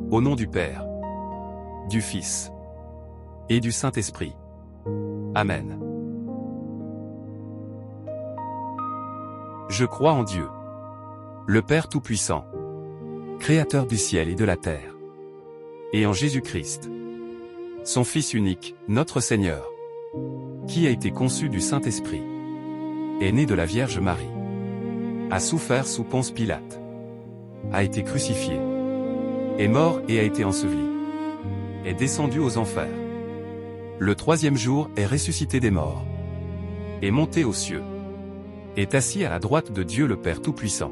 Au nom du Père, du Fils et du Saint-Esprit. Amen. Je crois en Dieu, le Père Tout-Puissant, Créateur du ciel et de la terre, et en Jésus-Christ, son Fils unique, notre Seigneur, qui a été conçu du Saint-Esprit, est né de la Vierge Marie, a souffert sous Ponce Pilate, a été crucifié, est mort et a été enseveli, est descendu aux enfers. Le troisième jour est ressuscité des morts, est monté aux cieux, est assis à la droite de Dieu le Père Tout-Puissant,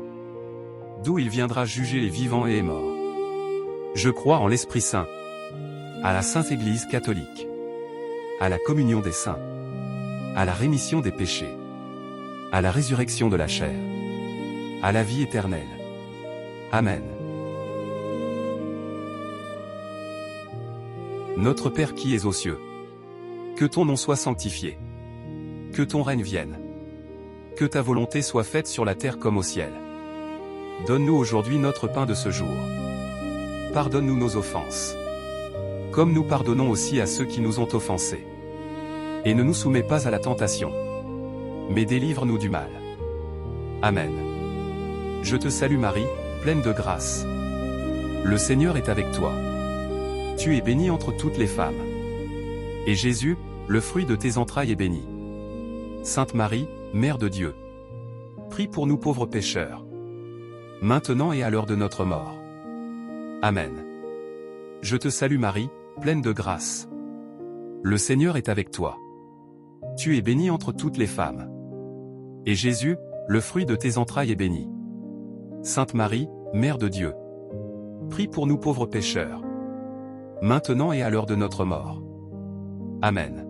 d'où il viendra juger les vivants et les morts. Je crois en l'Esprit Saint, à la Sainte Église catholique, à la communion des saints, à la rémission des péchés, à la résurrection de la chair, à la vie éternelle. Amen. Notre Père qui es aux cieux, que ton nom soit sanctifié, que ton règne vienne, que ta volonté soit faite sur la terre comme au ciel. Donne-nous aujourd'hui notre pain de ce jour. Pardonne-nous nos offenses, comme nous pardonnons aussi à ceux qui nous ont offensés. Et ne nous soumets pas à la tentation, mais délivre-nous du mal. Amen. Je te salue Marie, pleine de grâce. Le Seigneur est avec toi. Tu es bénie entre toutes les femmes. Et Jésus, le fruit de tes entrailles est béni. Sainte Marie, Mère de Dieu, prie pour nous pauvres pécheurs, maintenant et à l'heure de notre mort. Amen. Je te salue Marie, pleine de grâce. Le Seigneur est avec toi. Tu es bénie entre toutes les femmes. Et Jésus, le fruit de tes entrailles est béni. Sainte Marie, Mère de Dieu, prie pour nous pauvres pécheurs, maintenant et à l'heure de notre mort. Amen.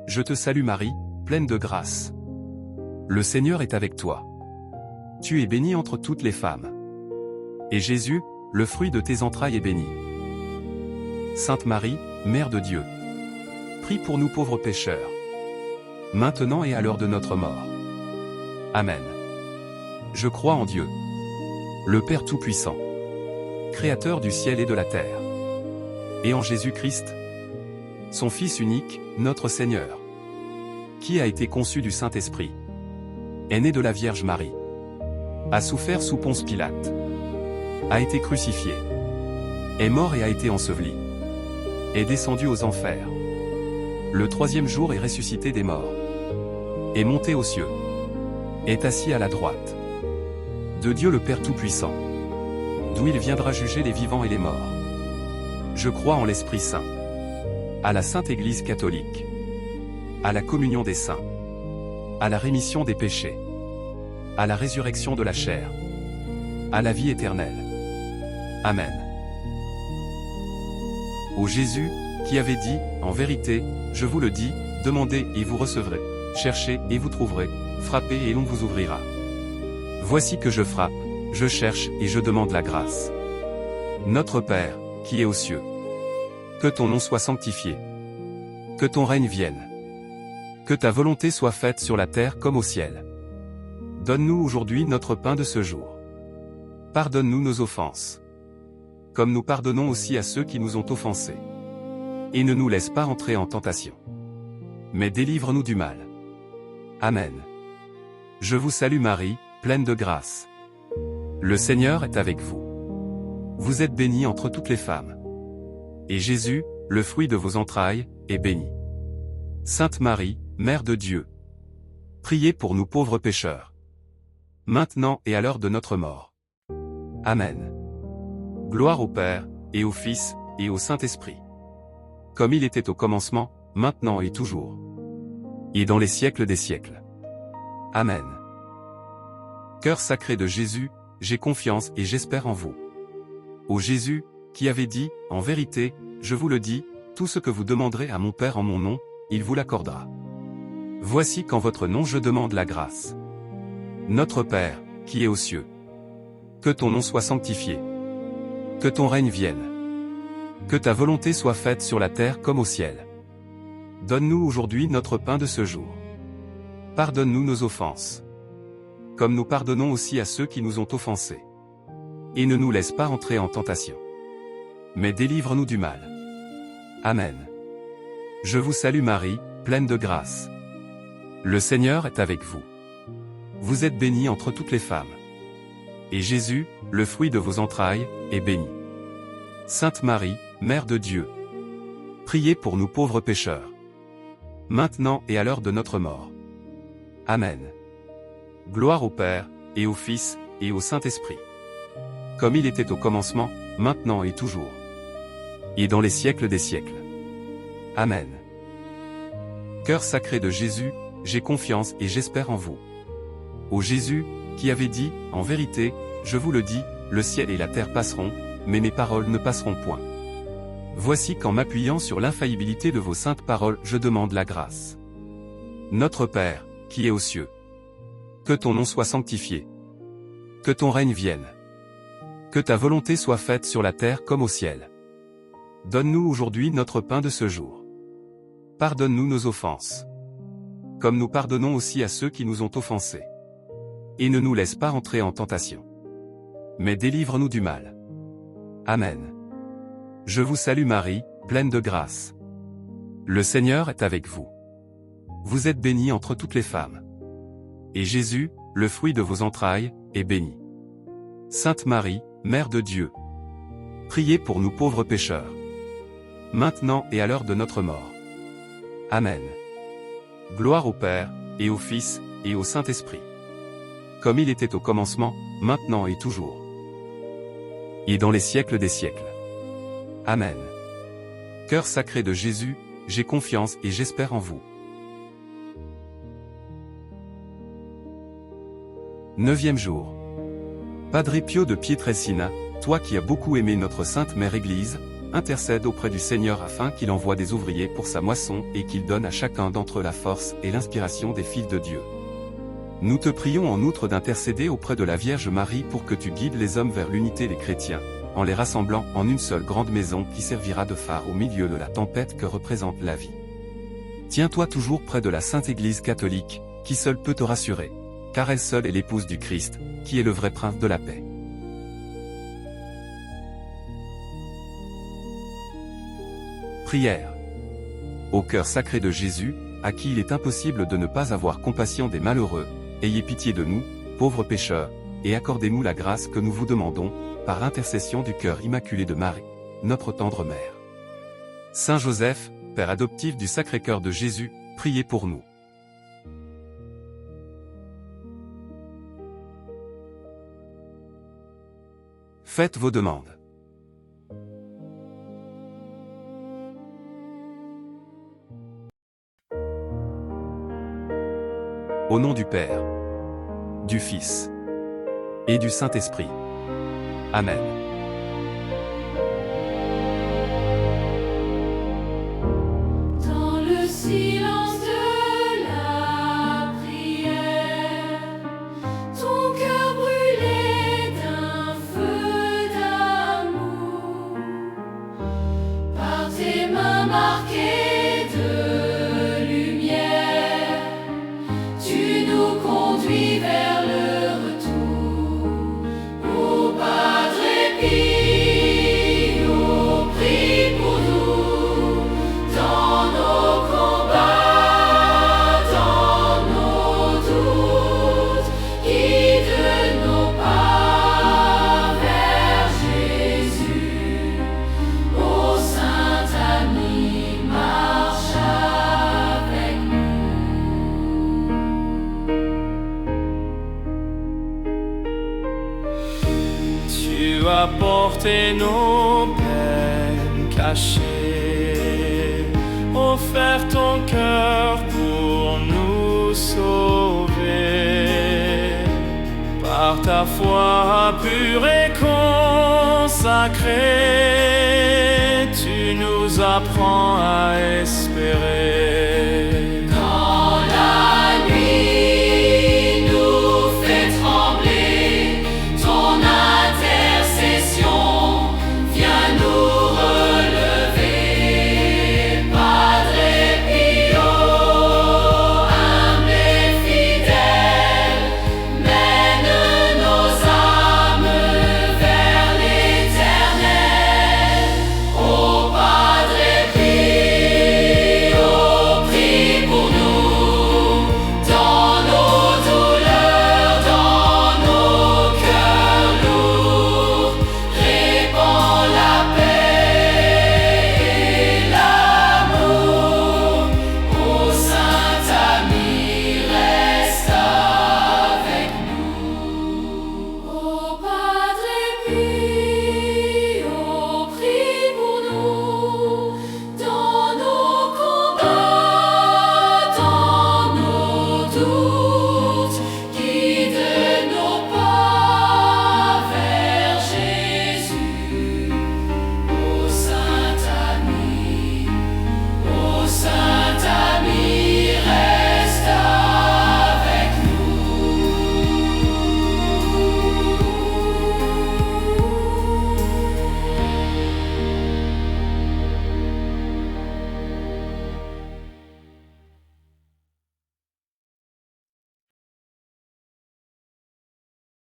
Je te salue Marie, pleine de grâce. Le Seigneur est avec toi. Tu es bénie entre toutes les femmes. Et Jésus, le fruit de tes entrailles est béni. Sainte Marie, Mère de Dieu, prie pour nous pauvres pécheurs, maintenant et à l'heure de notre mort. Amen. Je crois en Dieu, le Père Tout-Puissant, Créateur du ciel et de la terre, et en Jésus-Christ, son Fils unique, notre Seigneur, qui a été conçu du Saint-Esprit, est né de la Vierge Marie, a souffert sous Ponce Pilate, a été crucifié, est mort et a été enseveli, est descendu aux enfers. Le troisième jour est ressuscité des morts, est monté aux cieux, est assis à la droite de Dieu le Père Tout-Puissant, d'où il viendra juger les vivants et les morts. Je crois en l'Esprit Saint, à la Sainte Église catholique, à la communion des saints, à la rémission des péchés, à la résurrection de la chair, à la vie éternelle. Amen. Ô Jésus, qui avait dit, en vérité, je vous le dis, demandez et vous recevrez, cherchez et vous trouverez, frappez et l'on vous ouvrira. Voici que je frappe, je cherche et je demande la grâce. Notre Père, qui es aux cieux, que ton nom soit sanctifié, que ton règne vienne, que ta volonté soit faite sur la terre comme au ciel. Donne-nous aujourd'hui notre pain de ce jour. Pardonne-nous nos offenses, comme nous pardonnons aussi à ceux qui nous ont offensés. Et ne nous laisse pas entrer en tentation, mais délivre-nous du mal. Amen. Je vous salue Marie, pleine de grâce. Le Seigneur est avec vous. Vous êtes bénie entre toutes les femmes. Et Jésus, le fruit de vos entrailles, est béni. Sainte Marie, Mère de Dieu, priez pour nous pauvres pécheurs, maintenant et à l'heure de notre mort. Amen. Gloire au Père, et au Fils, et au Saint-Esprit, comme il était au commencement, maintenant et toujours, et dans les siècles des siècles. Amen. Cœur sacré de Jésus, j'ai confiance et j'espère en vous. Ô Jésus, qui avait dit, en vérité, je vous le dis, tout ce que vous demanderez à mon Père en mon nom, il vous l'accordera. Voici qu'en votre nom je demande la grâce. Notre Père, qui es aux cieux, que ton nom soit sanctifié, que ton règne vienne, que ta volonté soit faite sur la terre comme au ciel. Donne-nous aujourd'hui notre pain de ce jour. Pardonne-nous nos offenses, comme nous pardonnons aussi à ceux qui nous ont offensés. Et ne nous laisse pas entrer en tentation, mais délivre-nous du mal. Amen. Je vous salue Marie, pleine de grâce. Le Seigneur est avec vous. Vous êtes bénie entre toutes les femmes. Et Jésus, le fruit de vos entrailles, est béni. Sainte Marie, Mère de Dieu, priez pour nous pauvres pécheurs, maintenant et à l'heure de notre mort. Amen. Gloire au Père, et au Fils, et au Saint-Esprit. Comme il était au commencement, maintenant et toujours. Et dans les siècles des siècles. Amen. Cœur sacré de Jésus, j'ai confiance et j'espère en vous. Ô Jésus, qui avait dit, en vérité, je vous le dis, le ciel et la terre passeront, mais mes paroles ne passeront point. Voici qu'en m'appuyant sur l'infaillibilité de vos saintes paroles, je demande la grâce. Notre Père, qui es aux cieux. Que ton nom soit sanctifié. Que ton règne vienne. Que ta volonté soit faite sur la terre comme au ciel. Donne-nous aujourd'hui notre pain de ce jour. Pardonne-nous nos offenses. Comme nous pardonnons aussi à ceux qui nous ont offensés. Et ne nous laisse pas entrer en tentation. Mais délivre-nous du mal. Amen. Je vous salue Marie, pleine de grâce. Le Seigneur est avec vous. Vous êtes bénie entre toutes les femmes. Et Jésus, le fruit de vos entrailles, est béni. Sainte Marie, Mère de Dieu, priez pour nous pauvres pécheurs, maintenant et à l'heure de notre mort. Amen. Gloire au Père, et au Fils, et au Saint-Esprit. Comme il était au commencement, maintenant et toujours. Et dans les siècles des siècles. Amen. Cœur sacré de Jésus, j'ai confiance et j'espère en vous. 9e jour. Padre Pio de Pietrelcina, toi qui as beaucoup aimé notre Sainte Mère Église, intercède auprès du Seigneur afin qu'il envoie des ouvriers pour sa moisson et qu'il donne à chacun d'entre eux la force et l'inspiration des fils de Dieu. Nous te prions en outre d'intercéder auprès de la Vierge Marie pour que tu guides les hommes vers l'unité des chrétiens, en les rassemblant en une seule grande maison qui servira de phare au milieu de la tempête que représente la vie. Tiens-toi toujours près de la Sainte Église catholique, qui seule peut te rassurer, car elle seule est l'épouse du Christ, qui est le vrai prince de la paix. Prière. Au cœur sacré de Jésus, à qui il est impossible de ne pas avoir compassion des malheureux, ayez pitié de nous, pauvres pécheurs, et accordez-nous la grâce que nous vous demandons, par l'intercession du cœur immaculé de Marie, notre tendre mère. Saint Joseph, Père adoptif du Sacré-Cœur de Jésus, priez pour nous. Faites vos demandes. Au nom du Père, du Fils et du Saint-Esprit. Amen. Dans le silence de la prière, ton cœur brûlait d'un feu d'amour, par tes mains marquées de lumière, tu nous conduis vers le retour. Ô Padre Pio, prie pour nous, dans nos combats, dans nos doutes, guide nos pas vers Jésus. Ô Saint ami, marche avec nous. Tu as porté nos peines cachées, offert ton cœur pour nous sauver. Par ta foi pure et consacrée, tu nous apprends à espérer.